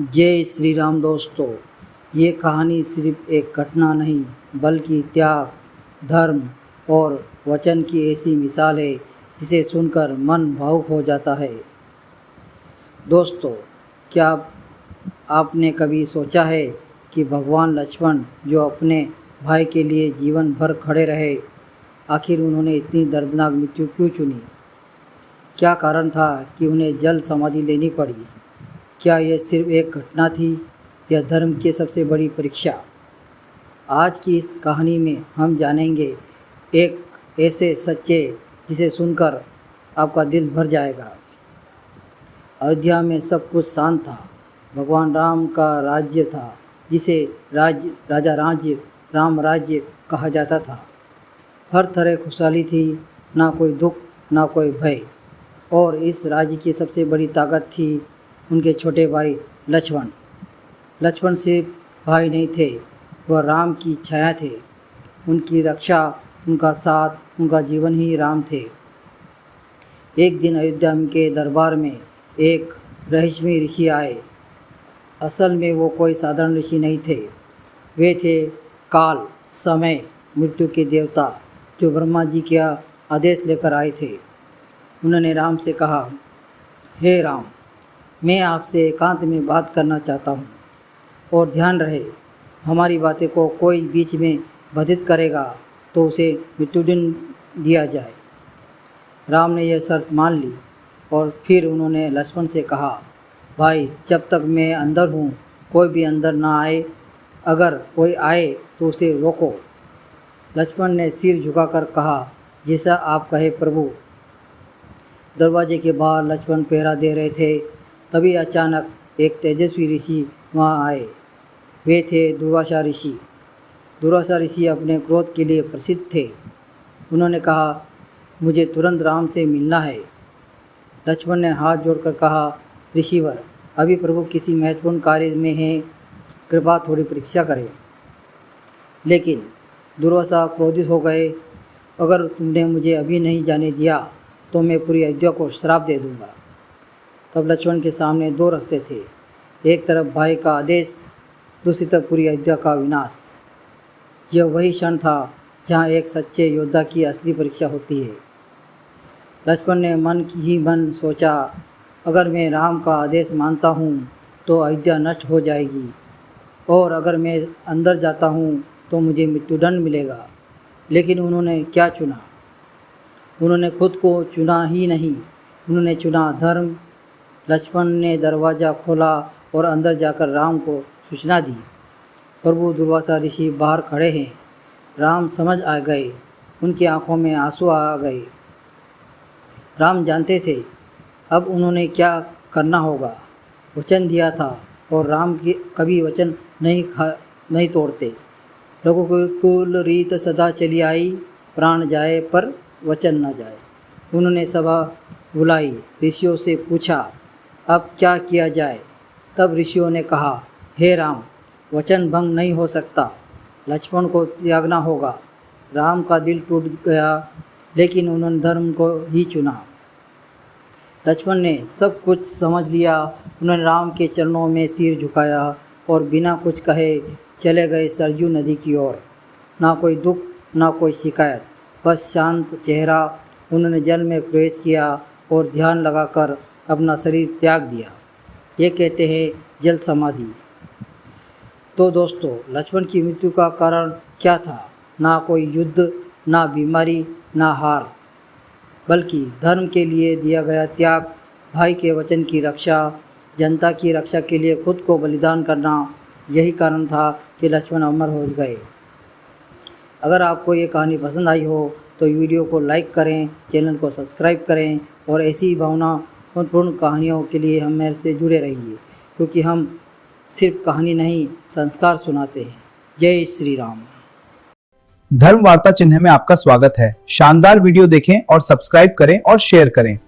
जय श्री राम दोस्तों। ये कहानी सिर्फ एक घटना नहीं बल्कि त्याग, धर्म और वचन की ऐसी मिसाल है जिसे सुनकर मन भावुक हो जाता है। दोस्तों, क्या आपने कभी सोचा है कि भगवान लक्ष्मण जो अपने भाई के लिए जीवन भर खड़े रहे, आखिर उन्होंने इतनी दर्दनाक मृत्यु क्यों चुनी? क्या कारण था कि उन्हें जल समाधि लेनी पड़ी? क्या यह सिर्फ एक घटना थी या धर्म की सबसे बड़ी परीक्षा? आज की इस कहानी में हम जानेंगे एक ऐसे सच्चे जिसे सुनकर आपका दिल भर जाएगा। अयोध्या में सब कुछ शांत था। भगवान राम का राज्य था जिसे राम राज्य कहा जाता था। हर तरह खुशहाली थी, ना कोई दुख ना कोई भय। और इस राज्य की सबसे बड़ी ताकत थी उनके छोटे भाई लक्ष्मण। लक्ष्मण सिर्फ भाई नहीं थे, वह राम की छाया थे। उनकी रक्षा, उनका साथ, उनका जीवन ही राम थे। एक दिन अयोध्या के दरबार में एक रहस्यमय ऋषि आए। असल में वो कोई साधारण ऋषि नहीं थे। वे थे काल, समय, मृत्यु के देवता जो ब्रह्मा जी का आदेश लेकर आए थे। उन्होंने राम से कहा, हे राम, मैं आपसे एकांत में बात करना चाहता हूँ। और ध्यान रहे, हमारी बातें को कोई बीच में बाधित करेगा तो उसे मृत्युदंड दिया जाए। राम ने यह शर्त मान ली और फिर उन्होंने लक्ष्मण से कहा, भाई, जब तक मैं अंदर हूँ कोई भी अंदर ना आए। अगर कोई आए तो उसे रोको। लक्ष्मण ने सिर झुकाकर कहा, जैसा आप कहे प्रभु। दरवाजे के बाहर लक्ष्मण पहरा दे रहे थे। तभी अचानक एक तेजस्वी ऋषि वहाँ आए। वे थे दुर्वासा ऋषि। दुर्वासा ऋषि अपने क्रोध के लिए प्रसिद्ध थे। उन्होंने कहा, मुझे तुरंत राम से मिलना है। लक्ष्मण ने हाथ जोड़कर कहा, ऋषिवर, अभी प्रभु किसी महत्वपूर्ण कार्य में हैं, कृपा थोड़ी प्रतीक्षा करें। लेकिन दुर्वासा क्रोधित हो गए, अगर तुमने मुझे अभी नहीं जाने दिया तो मैं पूरी अयोध्या को श्राप दे दूंगा। तब लक्ष्मण के सामने दो रास्ते थे। एक तरफ भाई का आदेश, दूसरी तरफ पूरी अयोध्या का विनाश। यह वही क्षण था जहाँ एक सच्चे योद्धा की असली परीक्षा होती है। लक्ष्मण ने मन की ही मन सोचा, अगर मैं राम का आदेश मानता हूँ तो अयोध्या नष्ट हो जाएगी, और अगर मैं अंदर जाता हूँ तो मुझे मृत्युदंड मिलेगा। लेकिन उन्होंने क्या चुना? उन्होंने खुद को चुना ही नहीं, उन्होंने चुना धर्म। लक्ष्मण ने दरवाज़ा खोला और अंदर जाकर राम को सूचना दी, प्रभु दुर्वासा ऋषि बाहर खड़े हैं। राम समझ आ गए, उनकी आंखों में आंसू आ गए। राम जानते थे अब उन्होंने क्या करना होगा। वचन दिया था और राम की कभी वचन नहीं तोड़ते। रघुकुल रीत सदा चली आई, प्राण जाए पर वचन न जाए। उन्होंने सभा बुलाई, ऋषियों से पूछा, अब क्या किया जाए? तब ऋषियों ने कहा, हे राम, वचन भंग नहीं हो सकता, लक्ष्मण को त्यागना होगा। राम का दिल टूट गया, लेकिन उन्होंने धर्म को ही चुना। लक्ष्मण ने सब कुछ समझ लिया। उन्होंने राम के चरणों में सिर झुकाया और बिना कुछ कहे चले गए सरयू नदी की ओर। ना कोई दुख, ना कोई शिकायत, बस शांत चेहरा। उन्होंने जल में प्रवेश किया और ध्यान लगाकर अपना शरीर त्याग दिया। ये कहते हैं जल समाधि। तो दोस्तों, लक्ष्मण की मृत्यु का कारण क्या था? ना कोई युद्ध, ना बीमारी, ना हार, बल्कि धर्म के लिए दिया गया त्याग, भाई के वचन की रक्षा, जनता की रक्षा के लिए खुद को बलिदान करना। यही कारण था कि लक्ष्मण अमर हो गए। अगर आपको ये कहानी पसंद आई हो तो वीडियो को लाइक करें, चैनल को सब्सक्राइब करें और ऐसी भावनापूर्ण कहानियों के लिए हम मेरे से जुड़े रहिए, क्योंकि हम सिर्फ कहानी नहीं, संस्कार सुनाते हैं। जय श्री राम। धर्म वार्ता चिन्ह में आपका स्वागत है। शानदार वीडियो देखें और सब्सक्राइब करें और शेयर करें।